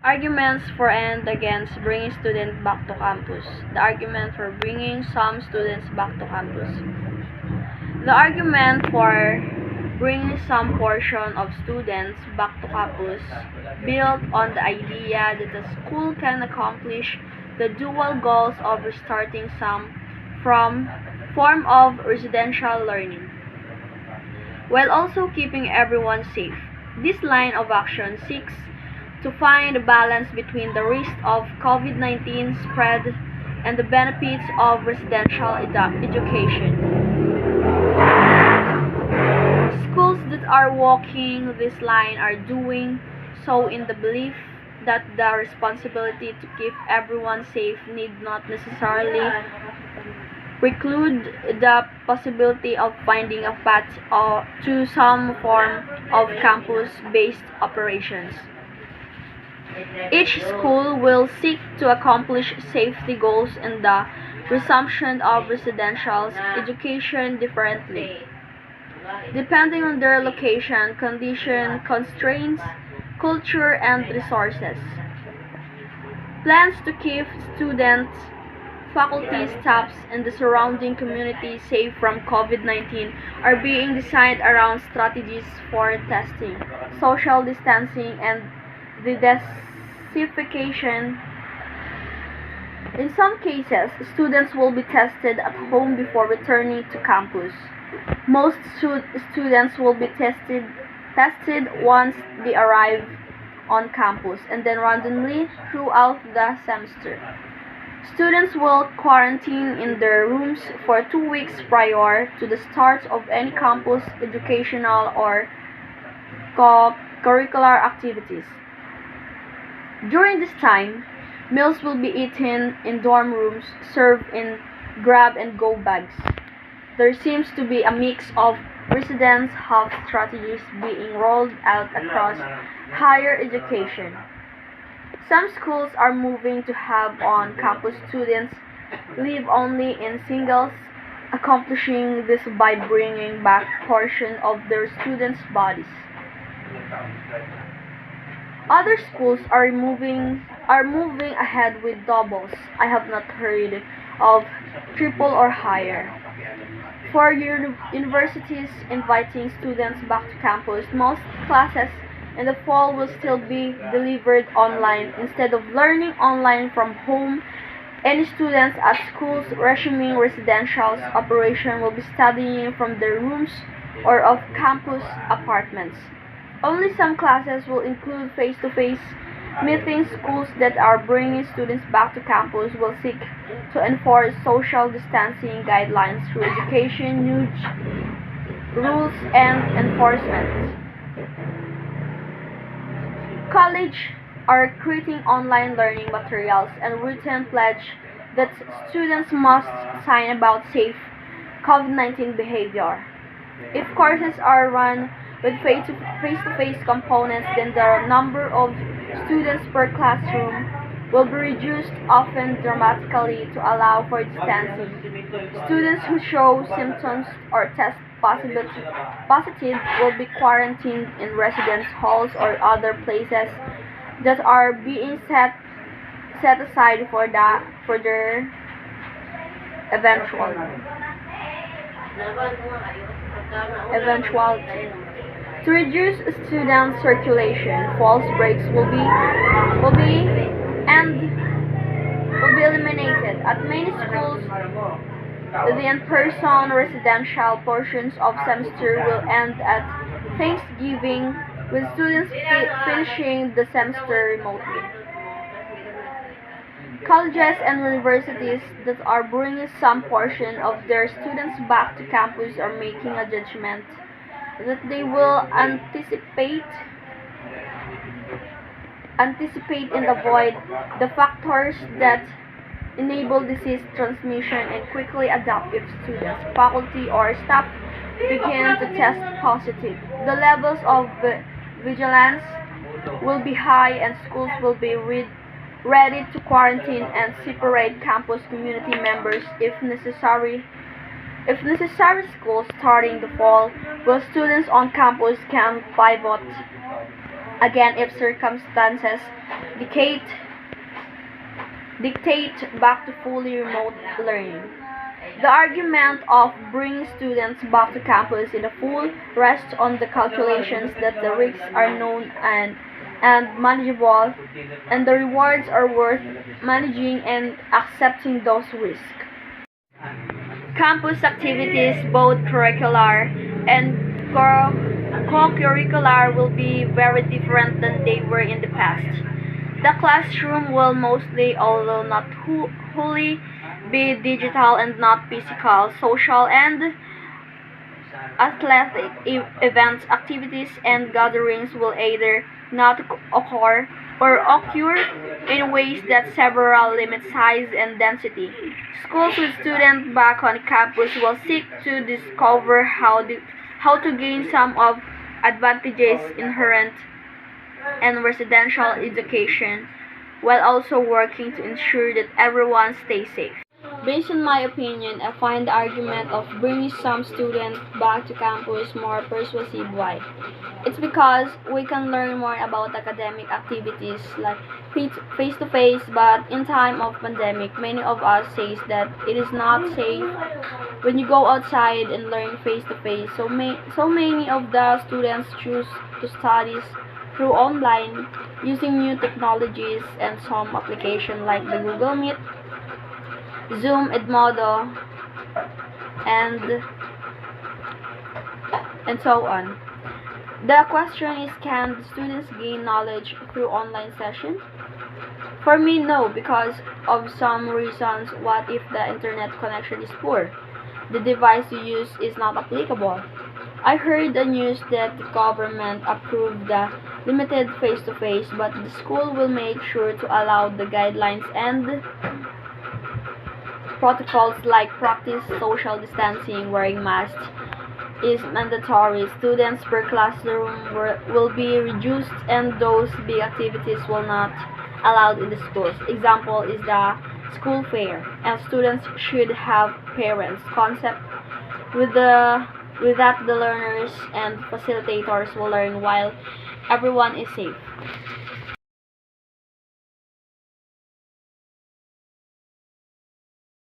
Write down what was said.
Arguments for and against bringing students back to campus. The argument for bringing some students back to campus. The argument for bringing some portion of students back to campus built on the idea that the school can accomplish the dual goals of restarting some from form of residential learning while also keeping everyone safe. This line of action seeks to find a balance between the risk of COVID-19 spread and the benefits of residential education. Schools that are walking this line are doing so in the belief that the responsibility to keep everyone safe need not necessarily preclude the possibility of finding a path to some form of campus-based operations. Each school will seek to accomplish safety goals and the resumption of residential education differently, depending on their location, condition, constraints, culture, and resources. Plans to keep students, faculty, staffs, and the surrounding community safe from COVID-19 are being designed around strategies for testing, social distancing, and the desinfection. In some cases, students will be tested at home before returning to campus. Most students will be tested once they arrive on campus and then randomly throughout the semester. Students will quarantine in their rooms for 2 weeks prior to the start of any campus educational or curricular activities. During this time, meals will be eaten in dorm rooms, served in grab-and-go bags. There seems to be a mix of residence health strategies being rolled out across higher education. Some schools are moving to have on-campus students live only in singles, accomplishing this by bringing back portion of their students' bodies. Other schools are moving ahead with doubles. I have not heard of triple or higher. For universities inviting students back to campus, most classes in the fall will still be delivered online instead of learning online from home. Any students at schools resuming residential operation will be studying from their rooms or off-campus apartments. Only some classes will include face-to-face meetings. Schools that are bringing students back to campus will seek to enforce social distancing guidelines through education, news, rules, and enforcement. Colleges are creating online learning materials and written pledge that students must sign about safe COVID-19 behavior. If courses are run with face-to-face components, then the number of students per classroom will be reduced, often dramatically, to allow for distancing. Students who show symptoms or test positive will be quarantined in residence halls or other places that are being set aside for their eventuality. To reduce student circulation, false breaks will be eliminated. At many schools, the in-person residential portions of semester will end at Thanksgiving, with students finishing the semester remotely. Colleges and universities that are bringing some portion of their students back to campus are making a judgment that they will anticipate and avoid the factors that enable disease transmission and quickly adapt if students, faculty, or staff begin to test positive. The levels of vigilance will be high and schools will be ready to quarantine and separate campus community members if necessary If necessary, schools starting the fall, while students on campus can pivot again if circumstances dictate dictate back to fully remote learning. The argument of bringing students back to campus in the full rests on the calculations that the risks are known and manageable, and the rewards are worth managing and accepting those risks. Campus activities, both curricular and co-curricular, will be very different than they were in the past. The classroom will mostly, although not wholly, be digital and not physical. Social and athletic events, activities, and gatherings will either not occur or occur in ways that several limit size and density. Schools with students back on campus will seek to discover how to gain some of advantages inherent in residential education while also working to ensure that everyone stays safe. Based on my opinion, I find the argument of bringing some students back to campus more persuasive. Why? It's because we can learn more about academic activities like face to face, but in time of pandemic, many of us says that it is not safe when you go outside and learn face to face. So many of the students choose to study through online using new technologies and some application like the Google Meet, Zoom, Edmodo, and so on. The question is, can the students gain knowledge through online session? For me, no, because of some reasons. What if the internet connection is poor? The device you use is not applicable. I heard the news that the government approved the limited face-to-face, but the school will make sure to allow the guidelines and protocols like practice social distancing, wearing masks is mandatory. Students per classroom will be reduced, and those big activities will not allowed in the schools. Example is the school fair, and students should have parents concept with that the learners and facilitators will learn while everyone is safe.